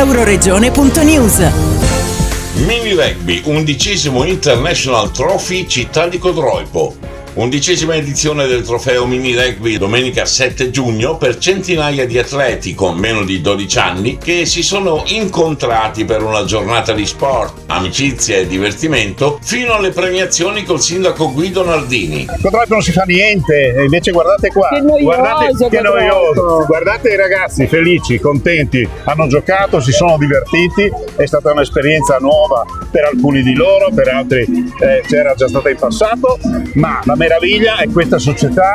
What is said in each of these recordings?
Euroregione.news. Mini Rugby, 11° International Trophy Città di Codroipo. 11ª edizione del trofeo Mini Rugby domenica 7 giugno per centinaia di atleti con meno di 12 anni che si sono incontrati per una giornata di sport, amicizia e divertimento fino alle premiazioni col sindaco Guido Nardini. Codroipo non si fa niente, invece guardate qua, che noioso. Guardate i ragazzi felici, contenti, hanno giocato, si sono divertiti, è stata un'esperienza nuova per alcuni di loro, per altri c'era già stata in passato, ma la meraviglia è questa società,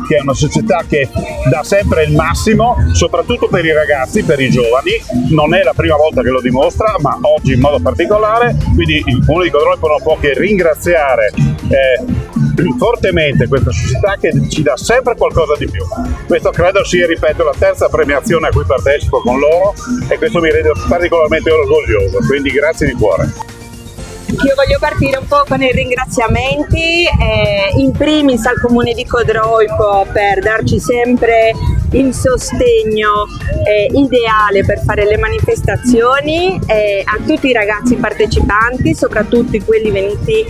che è una società che dà sempre il massimo, soprattutto per i ragazzi, per i giovani. Non è la prima volta che lo dimostra, ma oggi in modo particolare, quindi il Comune di Codroipo non può che ringraziare fortemente questa società che ci dà sempre qualcosa di più. Questo credo sia, ripeto, la terza premiazione a cui partecipo con loro e questo mi rende particolarmente orgoglioso, quindi grazie di cuore. Io voglio partire un po' con i ringraziamenti, in primis al Comune di Codroipo per darci sempre il sostegno ideale per fare le manifestazioni, a tutti i ragazzi partecipanti, soprattutto quelli venuti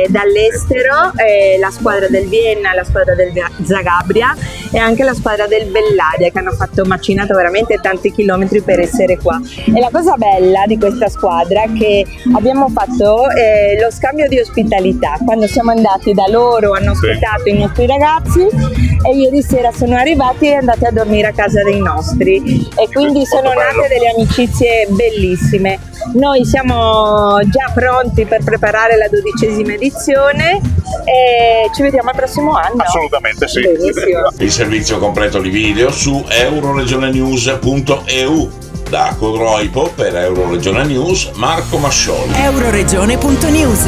dall'estero, la squadra del Vienna, la squadra del Zagabria e anche la squadra del Bellaria, che hanno fatto macinato veramente tanti chilometri per essere qua. E la cosa bella di questa squadra è che abbiamo fatto lo scambio di ospitalità. Quando siamo andati da loro hanno ospitato i nostri ragazzi e ieri sera sono arrivati e andati a dormire a casa dei nostri, e quindi sono nate delle amicizie bellissime. Noi siamo già pronti per preparare la 12ª edizione e ci vediamo al prossimo anno. Assolutamente sì. Benissimo. Il servizio completo di video su euroregionenews.eu. Da Codroipo per Euroregione News, Marco Mascioli. Euroregione.news.